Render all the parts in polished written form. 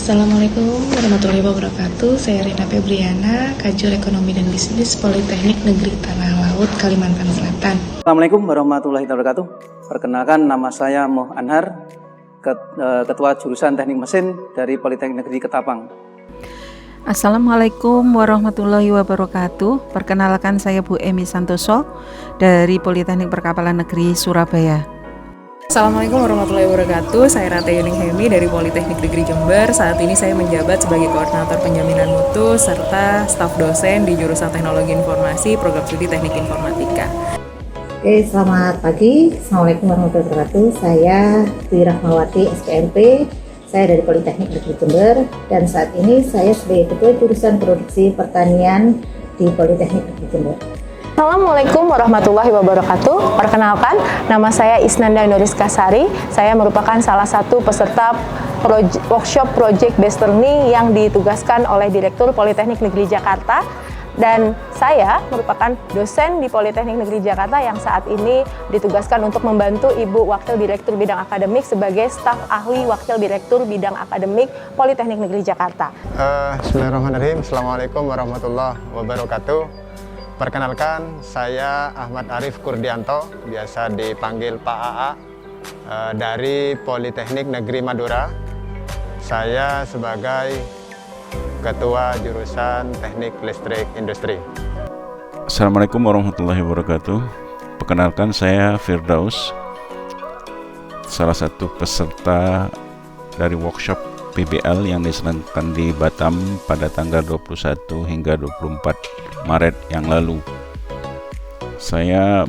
Assalamualaikum warahmatullahi wabarakatuh. Saya Rina Febriana, Kajur Ekonomi dan Bisnis Politeknik Negeri Tanah Laut, Kalimantan Selatan. Assalamualaikum warahmatullahi wabarakatuh. Perkenalkan, nama saya Moh Anhar, Ketua Jurusan Teknik Mesin dari Politeknik Negeri Ketapang. Assalamualaikum warahmatullahi wabarakatuh. Perkenalkan, saya Bu Emi Santoso dari Politeknik Perkapalan Negeri Surabaya. Assalamualaikum warahmatullahi wabarakatuh. Saya Rata Yuning Hemi dari Politeknik Negeri Jember. Saat ini saya menjabat sebagai Koordinator Penjaminan Mutu serta staf dosen di Jurusan Teknologi Informasi Program Studi Teknik Informatika. Oke, selamat pagi. Assalamualaikum warahmatullahi wabarakatuh. Saya Dwi Rahmawati, SPMP. Saya dari Politeknik Negeri Jember dan saat ini saya sebagai Ketua Jurusan Produksi Pertanian di Politeknik Negeri Jember. Assalamualaikum warahmatullahi wabarakatuh. Perkenalkan, nama saya Isnanda Nuriska Sari. Saya merupakan salah satu peserta workshop Project Based Learning yang ditugaskan oleh Direktur Politeknik Negeri Jakarta. Dan saya merupakan dosen di Politeknik Negeri Jakarta yang saat ini ditugaskan untuk membantu Ibu Wakil Direktur Bidang Akademik sebagai staf ahli Wakil Direktur Bidang Akademik Politeknik Negeri Jakarta. Bismillahirrahmanirrahim. Assalamualaikum warahmatullahi wabarakatuh. Perkenalkan, saya Ahmad Arif Kurdianto, biasa dipanggil Pak AA, dari Politeknik Negeri Madura. Saya sebagai Ketua Jurusan Teknik Listrik Industri. Assalamualaikum warahmatullahi wabarakatuh. Perkenalkan, saya Firdaus, salah satu peserta dari workshop PBL yang diselenggarakan di Batam pada tanggal 21 hingga 24 Maret yang lalu. Saya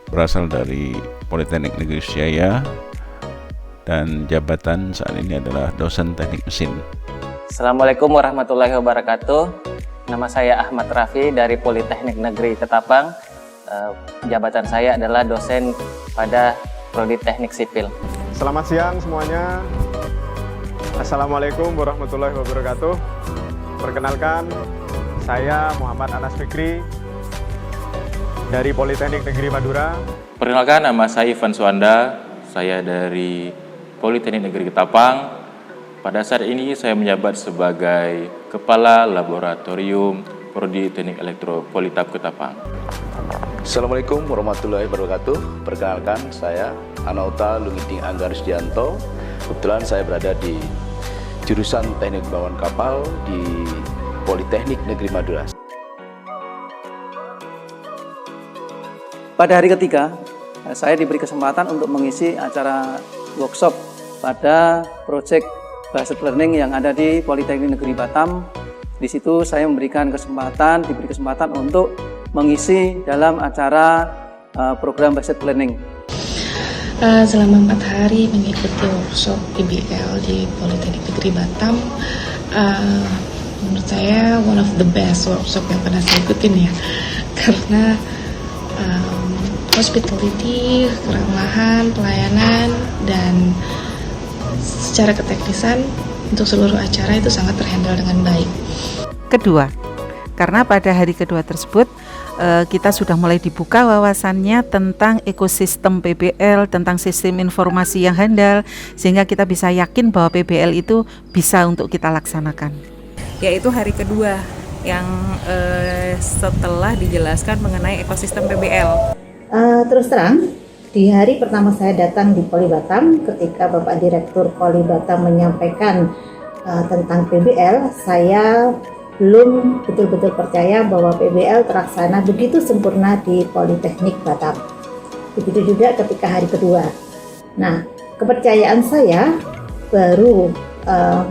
berasal dari Politeknik Negeri Syaya dan jabatan saat ini adalah dosen teknik mesin. Assalamualaikum warahmatullahi wabarakatuh. Nama saya Ahmad Rafi dari Politeknik Negeri Ketapang. Jabatan saya adalah dosen pada Prodi Teknik Sipil. Selamat siang semuanya. Assalamualaikum warahmatullahi wabarakatuh. Perkenalkan, saya Muhammad Anas Fikri dari Politeknik Negeri Madura. Perkenalkan, nama saya Ivan Suanda. Saya dari Politeknik Negeri Ketapang. Pada saat ini saya menjabat sebagai Kepala Laboratorium Prodi Teknik Elektro Politab Ketapang. Assalamualaikum warahmatullahi wabarakatuh. Perkenalkan, saya Anauta Lungiting Anggaris Dianto. Kebetulan saya berada di Jurusan Teknik Bangunan Kapal di Politeknik Negeri Madura. Pada hari ketiga, saya diberi kesempatan untuk mengisi acara workshop pada Project Based Learning yang ada di Politeknik Negeri Batam. Di situ saya diberi kesempatan untuk mengisi dalam acara program Based Learning. Selama 4 hari mengikuti workshop PBL di Politeknik Negeri Batam, menurut saya one of the best workshop yang pernah saya ikutin ya, karena hospitality, keramahan, pelayanan, dan secara keteknisan untuk seluruh acara itu sangat terhandle dengan baik. Kedua, karena pada hari kedua tersebut kita sudah mulai dibuka wawasannya tentang ekosistem PBL, tentang sistem informasi yang handal, sehingga kita bisa yakin bahwa PBL itu bisa untuk kita laksanakan. Yaitu hari kedua yang setelah dijelaskan mengenai ekosistem PBL. Terus terang, di hari pertama saya datang di Poli Batam, ketika Bapak Direktur Poli Batam menyampaikan tentang PBL, saya belum betul-betul percaya bahwa PBL terlaksana begitu sempurna di Politeknik Batam. Begitu juga ketika hari kedua. Nah, kepercayaan saya baru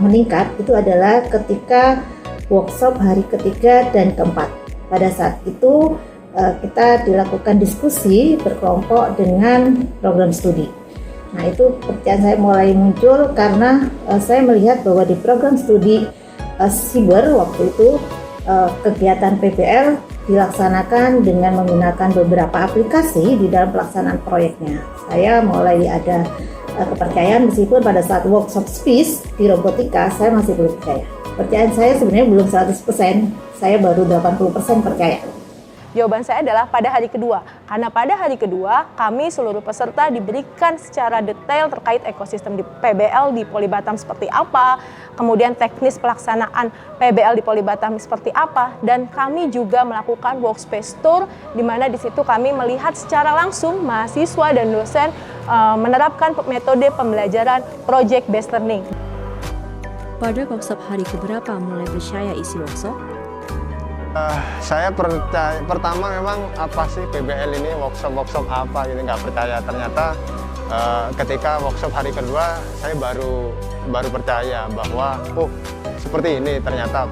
meningkat itu adalah ketika workshop hari ketiga dan keempat. Pada saat itu kita dilakukan diskusi berkelompok dengan program studi. Nah, itu kepercayaan saya mulai muncul karena saya melihat bahwa di program studi Siber waktu itu kegiatan PBL dilaksanakan dengan menggunakan beberapa aplikasi di dalam pelaksanaan proyeknya. Saya mulai ada kepercayaan meskipun pada saat workshop SPIS di robotika saya masih belum percaya. Percayaan saya sebenarnya belum 100%, saya baru 80% percaya. Jawaban saya adalah pada hari kedua. Karena pada hari kedua, kami seluruh peserta diberikan secara detail terkait ekosistem di PBL di Poli Batam seperti apa, kemudian teknis pelaksanaan PBL di Poli Batam seperti apa, dan kami juga melakukan workspace tour, di mana di situ kami melihat secara langsung mahasiswa dan dosen menerapkan metode pembelajaran project based learning. Pada workshop hari keberapa mulai percaya isi workshop? Saya percaya, pertama memang apa sih PBL ini, workshop apa gitu, nggak percaya. Ternyata ketika workshop hari kedua saya baru percaya bahwa seperti ini ternyata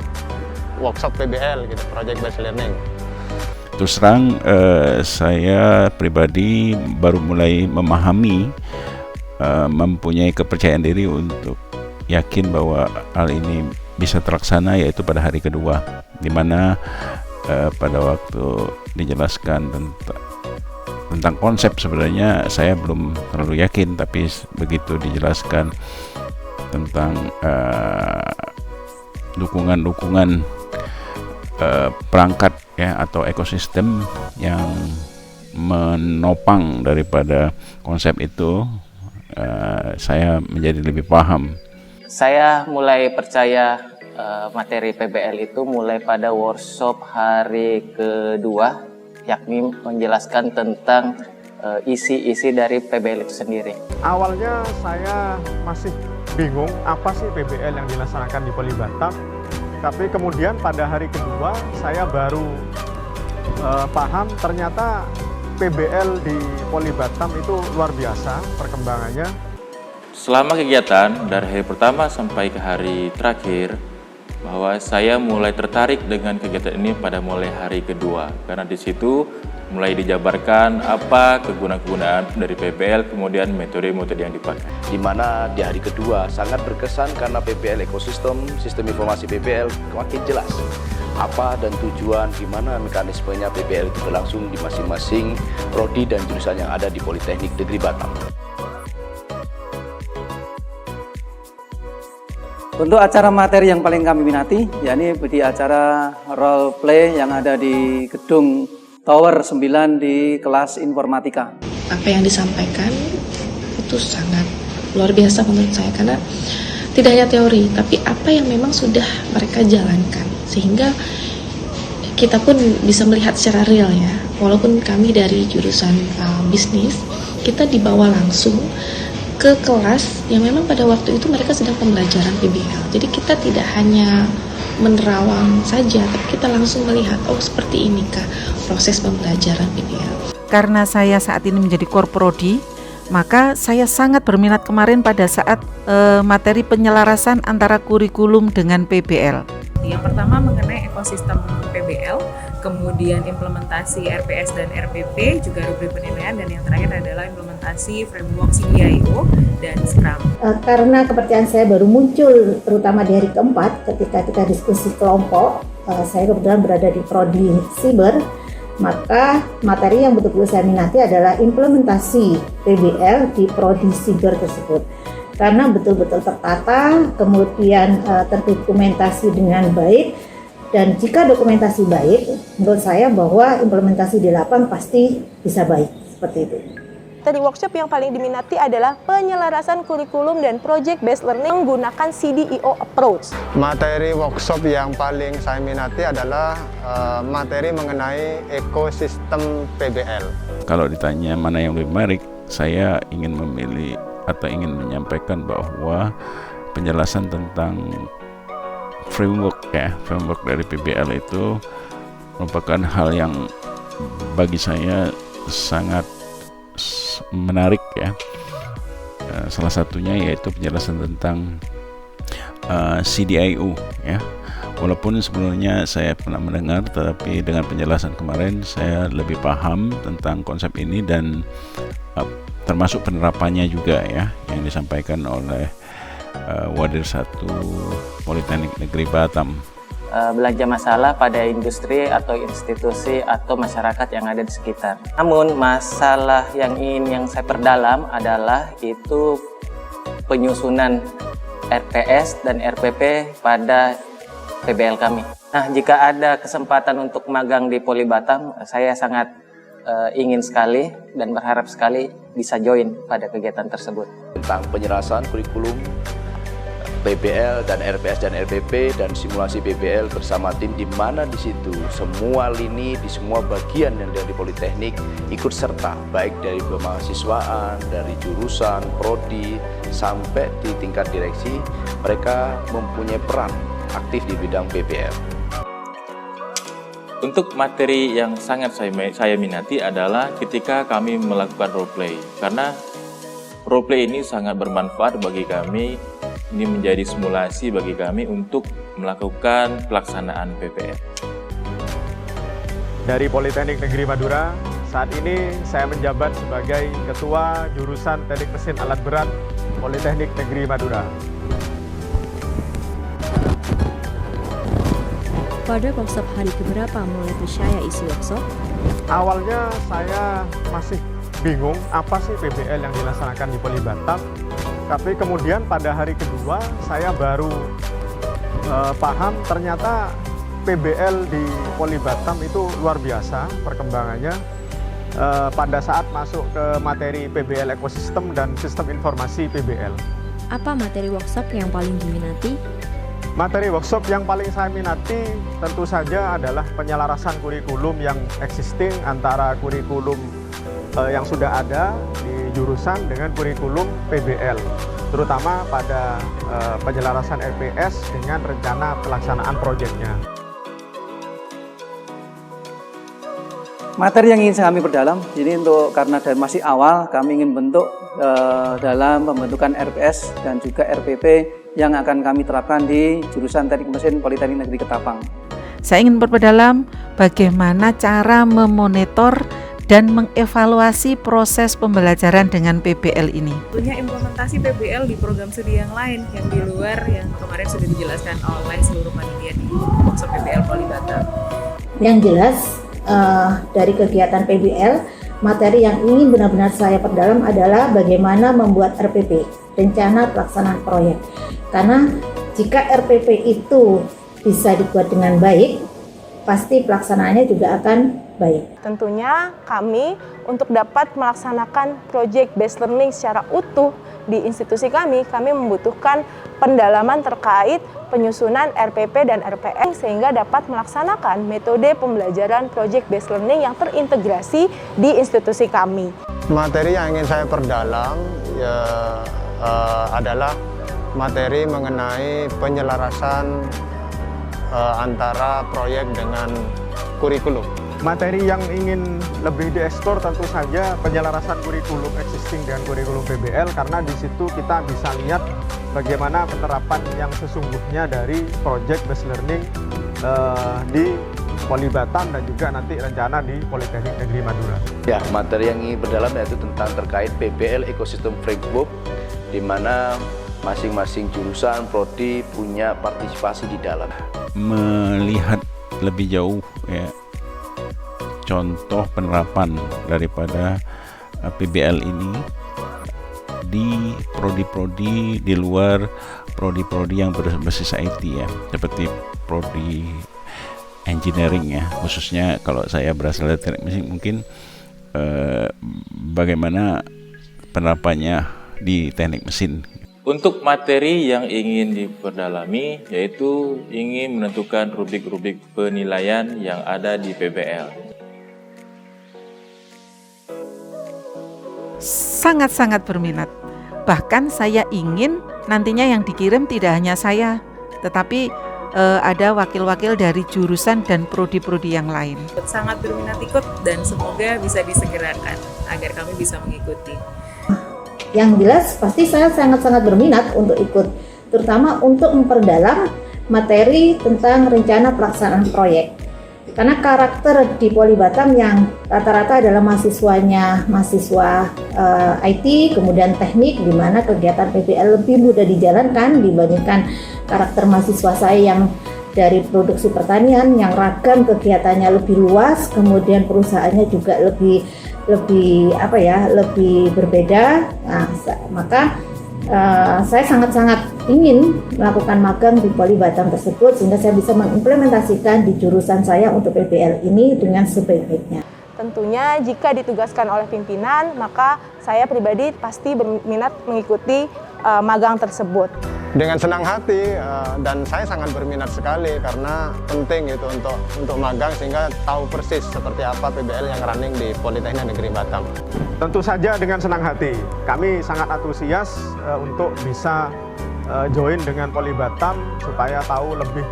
workshop PBL gitu, project based learning. Terus terang saya pribadi baru mulai memahami, mempunyai kepercayaan diri untuk yakin bahwa hal ini bisa terlaksana, yaitu pada hari kedua, di mana pada waktu dijelaskan tentang konsep sebenarnya saya belum terlalu yakin, tapi begitu dijelaskan tentang dukungan perangkat ya atau ekosistem yang menopang daripada konsep itu, saya menjadi lebih paham. Saya mulai percaya materi PBL itu mulai pada workshop hari kedua, yakni menjelaskan tentang isi-isi dari PBL itu sendiri. Awalnya saya masih bingung apa sih PBL yang dilaksanakan di Poli Batam, tapi kemudian pada hari kedua saya baru paham ternyata PBL di Poli Batam itu luar biasa perkembangannya. Selama kegiatan dari hari pertama sampai ke hari terakhir, bahwa saya mulai tertarik dengan kegiatan ini pada mulai hari kedua, karena di situ mulai dijabarkan apa kegunaan dari PBL, kemudian metode-metode yang dipakai. Di mana di hari kedua sangat berkesan karena PBL ekosistem, sistem informasi PBL makin jelas apa dan tujuan, gimana mekanismenya PBL itu berlangsung di masing-masing prodi dan jurusan yang ada di Politeknik Negeri Batam. Untuk acara materi yang paling kami minati, yakni di acara role play yang ada di gedung Tower 9 di kelas informatika. Apa yang disampaikan itu sangat luar biasa menurut saya, karena tidak hanya teori, tapi apa yang memang sudah mereka jalankan, sehingga kita pun bisa melihat secara real ya. Walaupun kami dari jurusan bisnis, kita dibawa langsung ke kelas yang memang pada waktu itu mereka sedang pembelajaran PBL. Jadi kita tidak hanya menerawang saja, tapi kita langsung melihat, oh seperti inikah proses pembelajaran PBL. Karena saya saat ini menjadi core prodi, maka saya sangat berminat kemarin pada saat materi penyelarasan antara kurikulum dengan PBL. Yang pertama mengenai ekosistem PBL, kemudian implementasi RPS dan RPP, juga rubrik penilaian, dan yang terakhir adalah implementasi framework CDIO dan Scrum. Karena kepercayaan saya baru muncul terutama di hari keempat ketika kita diskusi kelompok, saya kebetulan berada di prodi Siber, maka materi yang betul-betul saya minati adalah implementasi PBL di prodi Siber tersebut. Karena betul-betul tertata, kemudian terdokumentasi dengan baik, dan jika dokumentasi baik, menurut saya bahwa implementasi di lapang pasti bisa baik, seperti itu. Tadi workshop yang paling diminati adalah penyelarasan kurikulum dan project based learning menggunakan CDIO approach. Materi workshop yang paling saya minati adalah materi mengenai ekosistem PBL. Kalau ditanya mana yang lebih menarik, saya ingin memilih atau ingin menyampaikan bahwa penjelasan tentang framework dari PBL itu merupakan hal yang bagi saya sangat menarik ya. Salah satunya yaitu penjelasan tentang CDIO ya. Walaupun sebelumnya saya pernah mendengar, tetapi dengan penjelasan kemarin saya lebih paham tentang konsep ini dan termasuk penerapannya juga ya, yang disampaikan oleh Wadir 1 Politeknik Negeri Batam. Belanja masalah pada industri atau institusi atau masyarakat yang ada di sekitar. Namun masalah yang saya perdalam adalah itu penyusunan RPS dan RPP pada PBL kami. Nah, jika ada kesempatan untuk magang di Poli Batam, saya sangat ingin sekali dan berharap sekali bisa join pada kegiatan tersebut. Tentang penyelesaian kurikulum PBL dan RPS dan RPP dan simulasi PBL bersama tim, di mana di situ semua lini di semua bagian yang dari Politeknik ikut serta, baik dari kemahasiswaan, dari jurusan, prodi sampai di tingkat direksi, mereka mempunyai peran aktif di bidang PBL. Untuk materi yang sangat saya minati adalah ketika kami melakukan roleplay, karena roleplay ini sangat bermanfaat bagi kami. Ini menjadi simulasi bagi kami untuk melakukan pelaksanaan PBL. Dari Politeknik Negeri Madura, saat ini saya menjabat sebagai Ketua Jurusan Teknik Mesin Alat Berat Politeknik Negeri Madura. Pada workshop hari keberapa mulai percaya isi workshop? Awalnya saya masih bingung apa sih PBL yang dilaksanakan di Poli Batam. Tapi kemudian pada hari kedua saya baru paham ternyata PBL di Poli Batam itu luar biasa perkembangannya. Pada saat masuk ke materi PBL ekosistem dan sistem informasi PBL. Apa materi workshop yang paling diminati? Materi workshop yang paling saya minati tentu saja adalah penyelarasan kurikulum yang existing antara kurikulum yang sudah ada di jurusan dengan kurikulum PBL, terutama pada penyelarasan RPS dengan rencana pelaksanaan proyeknya. Materi yang ingin kami perdalam, ini karena dari masih awal kami ingin bentuk dalam pembentukan RPS dan juga RPP yang akan kami terapkan di jurusan Teknik Mesin Politeknik Negeri Ketapang. Saya ingin memperdalam bagaimana cara memonitor dan mengevaluasi proses pembelajaran dengan PBL ini. Tentunya implementasi PBL di program studi yang lain yang di luar yang kemarin sudah dijelaskan oleh seluruh panitia di workshop PBL Poli Batam. Yang jelas dari kegiatan PBL, materi yang ingin benar-benar saya perdalam adalah bagaimana membuat RPP, rencana pelaksanaan proyek. Karena jika RPP itu bisa dibuat dengan baik, pasti pelaksanaannya juga akan baik. Tentunya kami untuk dapat melaksanakan project based learning secara utuh di institusi kami membutuhkan pendalaman terkait penyusunan RPP dan RPS sehingga dapat melaksanakan metode pembelajaran project based learning yang terintegrasi di institusi kami. Materi yang ingin saya perdalam adalah materi mengenai penyelarasan antara proyek dengan kurikulum. Materi yang ingin lebih dieksplor tentu saja penyelarasan kurikulum existing dengan kurikulum PBL, karena di situ kita bisa lihat bagaimana penerapan yang sesungguhnya dari project based learning di Poli Batam dan juga nanti rencana di Politeknik Negeri Madura. Ya, materi yang ingin berdalam yaitu tentang terkait PBL Ecosystem Framework, di mana masing-masing jurusan prodi punya partisipasi di dalam. Melihat lebih jauh ya, contoh penerapan daripada PBL ini di prodi-prodi di luar prodi-prodi yang berbasis IT ya, seperti prodi engineering ya, khususnya kalau saya berasal dari teknik mesin, mungkin bagaimana penerapannya di teknik mesin. Untuk materi yang ingin diperdalami yaitu ingin menentukan rubrik-rubrik penilaian yang ada di PBL. Sangat-sangat berminat. Bahkan saya ingin nantinya yang dikirim tidak hanya saya, tetapi ada wakil-wakil dari jurusan dan prodi-prodi yang lain. Sangat berminat ikut dan semoga bisa disegerakan agar kami bisa mengikuti. Yang jelas pasti saya sangat-sangat berminat untuk ikut, terutama untuk memperdalam materi tentang rencana pelaksanaan proyek. Karena karakter di Poli Batam yang rata-rata adalah mahasiswa IT, kemudian teknik, di mana kegiatan PBL lebih mudah dijalankan dibandingkan karakter mahasiswa saya yang dari produksi pertanian yang ragam kegiatannya lebih luas, kemudian perusahaannya juga lebih berbeda. Nah, maka saya sangat-sangat ingin melakukan magang di Poli Batam tersebut sehingga saya bisa mengimplementasikan di jurusan saya untuk PBL ini dengan sebaik-baiknya. Tentunya jika ditugaskan oleh pimpinan, maka saya pribadi pasti berminat mengikuti magang tersebut. Dengan senang hati dan saya sangat berminat sekali karena penting gitu untuk magang sehingga tahu persis seperti apa PBL yang running di Politeknik Negeri Batam. Tentu saja dengan senang hati. Kami sangat antusias untuk bisa join dengan Poli Batam supaya tahu lebih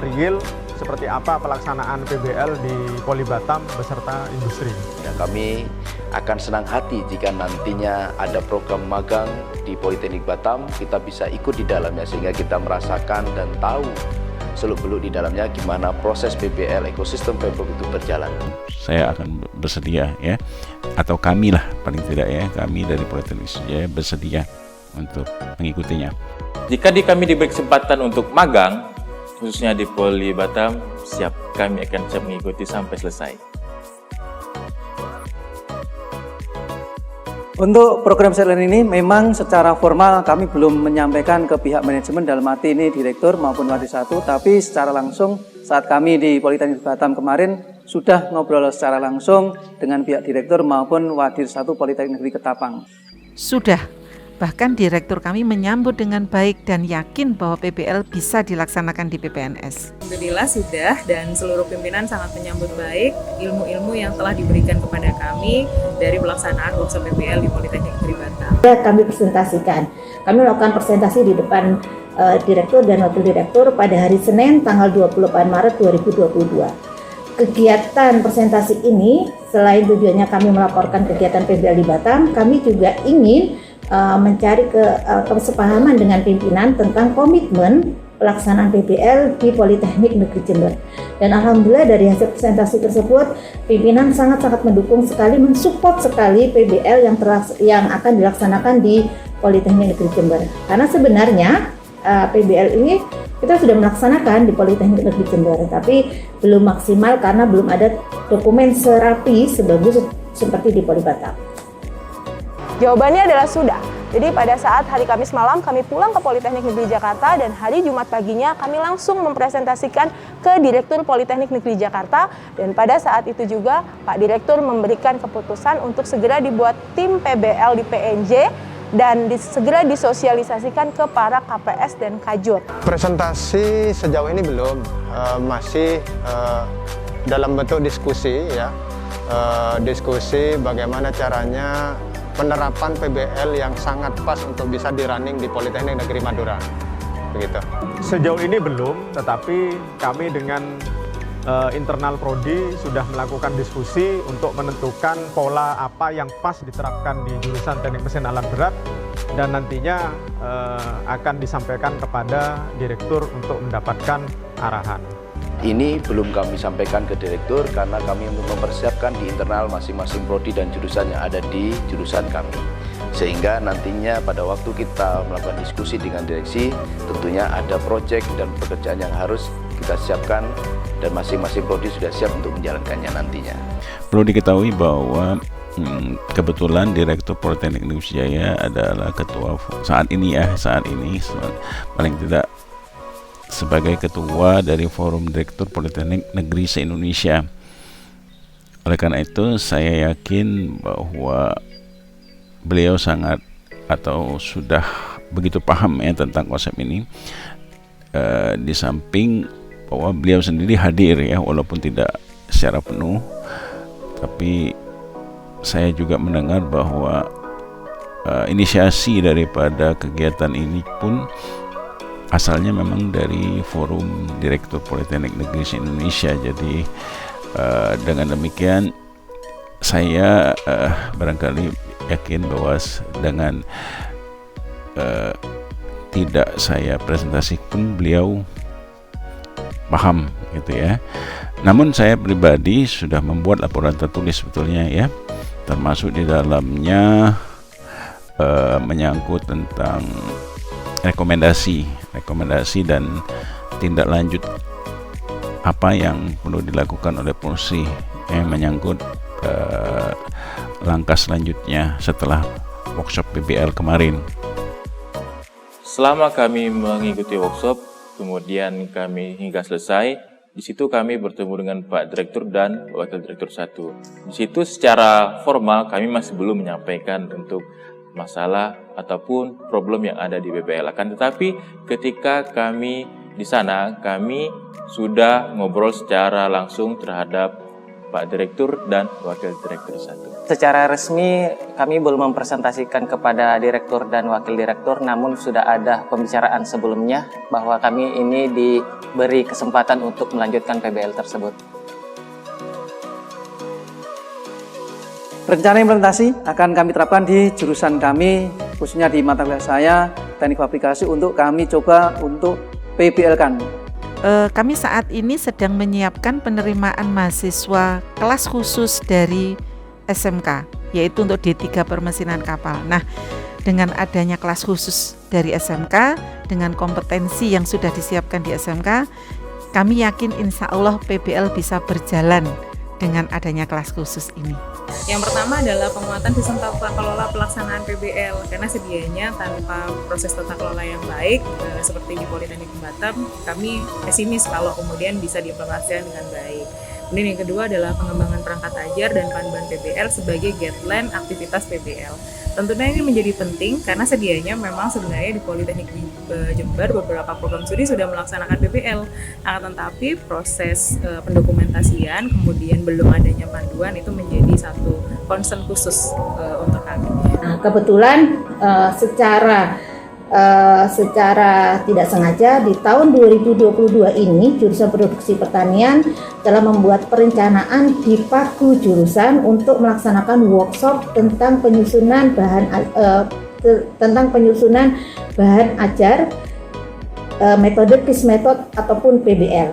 real seperti apa pelaksanaan PBL di Poli Batam beserta industri. Ya, kami akan senang hati jika nantinya ada program magang di Politeknik Batam, kita bisa ikut di dalamnya sehingga kita merasakan dan tahu seluk-beluk di dalamnya gimana proses PBL ekosistem Pemprov itu berjalan. Saya akan bersedia ya, atau kami lah paling tidak ya, kami dari Politeknik Sriwijaya bersedia untuk mengikutinya. Jika kami diberi kesempatan untuk magang, khususnya di Poli Batam, siap, kami akan siap mengikuti sampai selesai. Untuk program Setlen ini memang secara formal kami belum menyampaikan ke pihak manajemen dalam arti ini direktur maupun wadir 1, tapi secara langsung saat kami di Politeknik Batam kemarin sudah ngobrol secara langsung dengan pihak direktur maupun wadir 1 Politeknik Negeri Ketapang. Sudah. Bahkan direktur kami menyambut dengan baik dan yakin bahwa PBL bisa dilaksanakan di PPNS. Alhamdulillah sudah, dan seluruh pimpinan sangat menyambut baik ilmu-ilmu yang telah diberikan kepada kami dari pelaksanaan workshop PBL di Politeknik Negeri Batam. Kami presentasikan. Kami melakukan presentasi di depan direktur dan wakil direktur pada hari Senin tanggal 28 Maret 2022. Kegiatan presentasi ini selain tujuannya kami melaporkan kegiatan PBL di Batam, kami juga ingin mencari kesepahaman dengan pimpinan tentang komitmen pelaksanaan PBL di Politeknik Negeri Jember. Dan alhamdulillah dari hasil presentasi tersebut, pimpinan sangat-sangat mendukung sekali, mensupport sekali PBL yang akan dilaksanakan di Politeknik Negeri Jember. Karena sebenarnya PBL ini kita sudah melaksanakan di Politeknik Negeri Jember, tapi belum maksimal karena belum ada dokumen serapi sebagus seperti di Poli Batam. Jawabannya adalah sudah. Jadi pada saat hari Kamis malam kami pulang ke Politeknik Negeri Jakarta dan hari Jumat paginya kami langsung mempresentasikan ke Direktur Politeknik Negeri Jakarta, dan pada saat itu juga Pak Direktur memberikan keputusan untuk segera dibuat tim PBL di PNJ dan segera disosialisasikan ke para KPS dan Kajur. Presentasi sejauh ini belum, masih dalam bentuk diskusi ya, diskusi bagaimana caranya penerapan PBL yang sangat pas untuk bisa di-running di Politeknik Negeri Madura. Begitu. Sejauh ini belum, tetapi kami dengan internal Prodi sudah melakukan diskusi untuk menentukan pola apa yang pas diterapkan di jurusan Teknik Mesin Alat Berat, dan nantinya akan disampaikan kepada direktur untuk mendapatkan arahan. Ini belum kami sampaikan ke direktur karena kami mempersiapkan di internal masing-masing prodi dan jurusan yang ada di jurusan kami. Sehingga nantinya pada waktu kita melakukan diskusi dengan direksi, tentunya ada proyek dan pekerjaan yang harus kita siapkan dan masing-masing prodi sudah siap untuk menjalankannya nantinya. Perlu diketahui bahwa kebetulan Direktur Politeknik Negeri Sriwijaya adalah ketua saat ini paling tidak sebagai ketua dari Forum Direktur Politeknik Negeri se-Indonesia. Oleh karena itu, saya yakin bahwa beliau sangat atau sudah begitu paham ya tentang konsep ini. Di samping bahwa beliau sendiri hadir ya, walaupun tidak secara penuh, tapi saya juga mendengar bahwa inisiasi daripada kegiatan ini pun asalnya memang dari Forum Direktur Politeknik Negeri se-Indonesia. Jadi dengan demikian saya barangkali yakin bahwa dengan tidak saya presentasi pun beliau paham gitu ya. Namun saya pribadi sudah membuat laporan tertulis sebetulnya ya, termasuk di dalamnya menyangkut tentang rekomendasi dan tindak lanjut apa yang perlu dilakukan oleh Polisi menyangkut langkah selanjutnya setelah workshop PBL kemarin. selama kami mengikuti workshop, kemudian kami hingga selesai, di situ kami bertemu dengan Pak Direktur dan Wakil Direktur 1. Di situ secara formal kami masih belum menyampaikan untuk masalah ataupun problem yang ada di PBL. Akan tetapi ketika kami di sana, kami sudah ngobrol secara langsung terhadap Pak Direktur dan Wakil Direktur 1. Secara resmi kami belum mempresentasikan kepada Direktur dan Wakil Direktur, namun sudah ada pembicaraan sebelumnya bahwa kami ini diberi kesempatan untuk melanjutkan PBL tersebut. Rencana implementasi akan kami terapkan di jurusan kami, khususnya di mata kuliah saya, teknik fabrikasi, untuk kami coba untuk PBL-kan. Kami saat ini sedang menyiapkan penerimaan mahasiswa kelas khusus dari SMK, yaitu untuk D3 permesinan kapal. Nah, dengan adanya kelas khusus dari SMK, dengan kompetensi yang sudah disiapkan di SMK, kami yakin insya Allah PBL bisa berjalan dengan adanya kelas khusus ini. Yang pertama adalah penguatan sistem tata kelola pelaksanaan PBL, karena sedianya tanpa proses tata kelola yang baik seperti di Politeknik Batam, kami pesimis kalau kemudian bisa diimplementasikan dengan baik. Kemudian yang kedua adalah pengembangan perangkat ajar dan panduan PBL sebagai guideline aktivitas PBL. Tentunya ini menjadi penting karena sedianya memang sebenarnya di Politeknik Jember beberapa program studi sudah melaksanakan PBL. Akan tetapi proses pendokumentasian kemudian belum adanya panduan itu menjadi satu concern khusus untuk kami. Nah, kebetulan secara tidak sengaja di tahun 2022 ini jurusan produksi pertanian telah membuat perencanaan di pagu jurusan untuk melaksanakan workshop tentang penyusunan bahan ajar, metode KIS method ataupun PBL.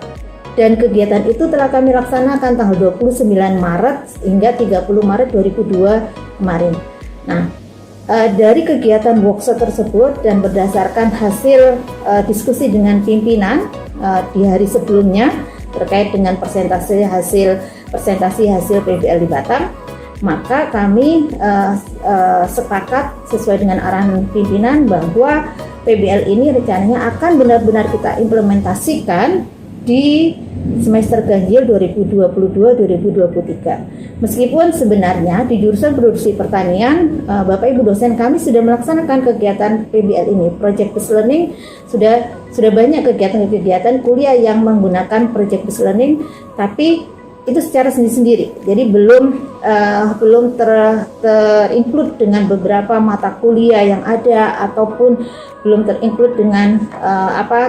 Dan kegiatan itu telah kami laksanakan tanggal 29 Maret hingga 30 Maret 2002 kemarin. Nah, dari kegiatan workshop tersebut dan berdasarkan hasil diskusi dengan pimpinan di hari sebelumnya terkait dengan presentasi hasil PBL di Batam, maka kami sepakat sesuai dengan arahan pimpinan bahwa PBL ini rencananya akan benar-benar kita implementasikan di semester ganjil 2022-2023. Meskipun sebenarnya di jurusan produksi pertanian, Bapak Ibu dosen kami sudah melaksanakan kegiatan PBL ini, project based learning, sudah banyak kegiatan-kegiatan kuliah yang menggunakan project based learning, tapi itu secara sendiri-sendiri. Jadi belum ter-include dengan beberapa mata kuliah yang ada ataupun belum ter-include dengan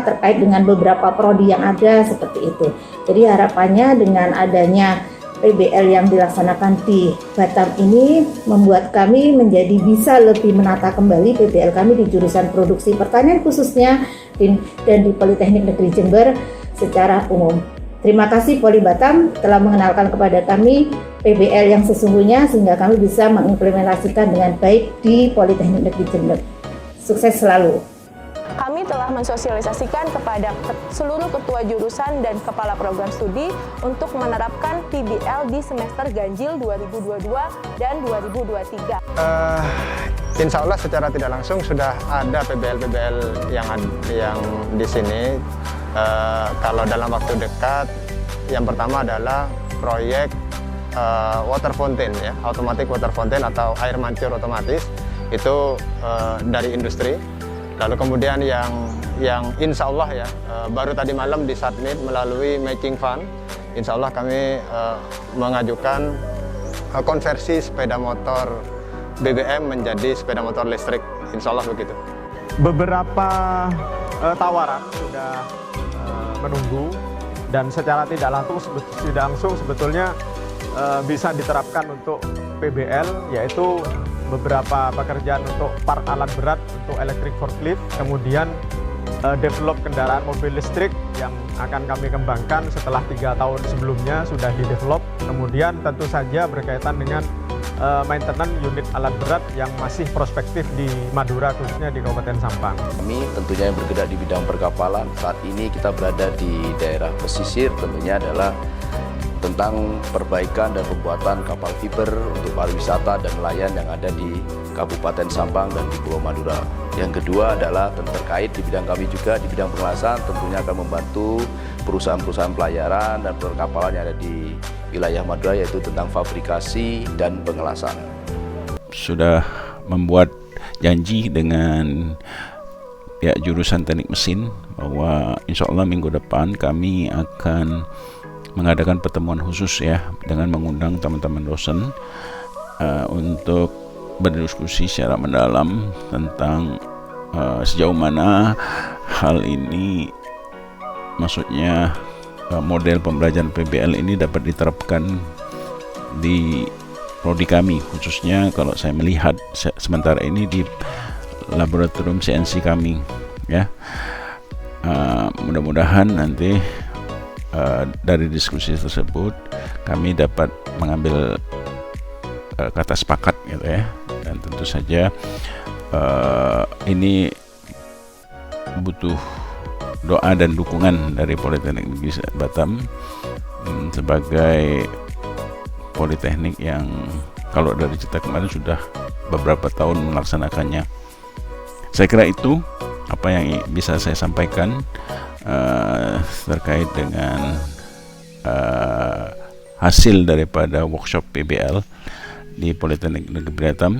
terkait dengan beberapa prodi yang ada seperti itu. Jadi harapannya dengan adanya PBL yang dilaksanakan di Batam ini membuat kami menjadi bisa lebih menata kembali PBL kami di jurusan produksi pertanian khususnya dan di Politeknik Negeri Jember secara umum. Terima kasih Poli Batam telah mengenalkan kepada kami PBL yang sesungguhnya sehingga kami bisa mengimplementasikan dengan baik di Politeknik Negeri Jember. Sukses selalu. Kami telah mensosialisasikan kepada seluruh ketua jurusan dan kepala program studi untuk menerapkan PBL di semester ganjil 2022 dan 2023. Insya Allah secara tidak langsung sudah ada PBL yang di sini. Kalau dalam waktu dekat, yang pertama adalah proyek water fountain, ya, automatic water fountain atau air mancur otomatis itu dari industri. Lalu kemudian yang insya Allah ya baru tadi malam disubmit melalui Making Fund. Insya Allah kami mengajukan konversi sepeda motor BBM menjadi sepeda motor listrik. Insya Allah begitu. Beberapa tawaran sudah menunggu dan secara tidak langsung sebetulnya bisa diterapkan untuk PBL, yaitu beberapa pekerjaan untuk part alat berat untuk electric forklift, kemudian develop kendaraan mobil listrik yang akan kami kembangkan setelah 3 tahun sebelumnya sudah di-develop, kemudian tentu saja berkaitan dengan maintenance unit alat berat yang masih prospektif di Madura, khususnya di Kabupaten Sampang. Kami tentunya yang bergerak di bidang perkapalan, saat ini kita berada di daerah pesisir, tentunya adalah tentang perbaikan dan pembuatan kapal fiber untuk pariwisata dan nelayan yang ada di Kabupaten Sabang dan di Pulau Madura. Yang kedua adalah terkait di bidang kami juga, di bidang pengelasan tentunya akan membantu perusahaan-perusahaan pelayaran dan perkapalan yang ada di wilayah Madura, yaitu tentang fabrikasi dan pengelasan. Sudah membuat janji dengan pihak jurusan teknik mesin bahwa insya Allah minggu depan kami akan mengadakan pertemuan khusus ya dengan mengundang teman-teman dosen untuk berdiskusi secara mendalam tentang sejauh mana hal ini, maksudnya model pembelajaran PBL ini dapat diterapkan di prodi kami, khususnya kalau saya melihat sementara ini di laboratorium CNC kami ya. Mudah-mudahan nanti dari diskusi tersebut kami dapat mengambil kata sepakat gitu ya, dan tentu saja ini butuh doa dan dukungan dari Politeknik Negeri Batam sebagai politeknik yang kalau dari cerita kemarin sudah beberapa tahun melaksanakannya. Saya kira itu apa yang bisa saya sampaikan terkait dengan hasil daripada workshop PBL di Politeknik Negeri Batam.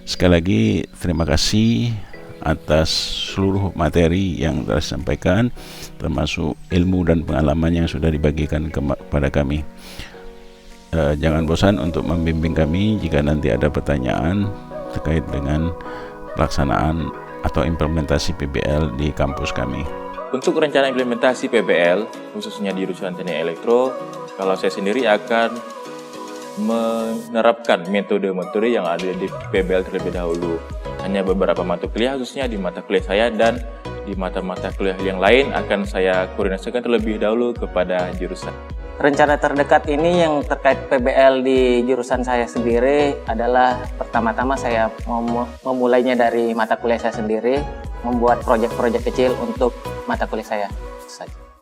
Sekali lagi terima kasih atas seluruh materi yang telah disampaikan, termasuk ilmu dan pengalaman yang sudah dibagikan kepada kami. Jangan bosan untuk membimbing kami jika nanti ada pertanyaan terkait dengan pelaksanaan atau implementasi PBL di kampus kami. Untuk rencana implementasi PBL, khususnya di jurusan Teknik Elektro, kalau saya sendiri akan menerapkan metode-metode yang ada di PBL terlebih dahulu. Hanya beberapa mata kuliah, khususnya di mata kuliah saya dan di mata-mata kuliah yang lain akan saya koordinasikan terlebih dahulu kepada jurusan. Rencana terdekat ini yang terkait PBL di jurusan saya sendiri adalah pertama-tama saya memulainya dari mata kuliah saya sendiri, membuat proyek-proyek kecil untuk mata kuliah saya. Itu saja.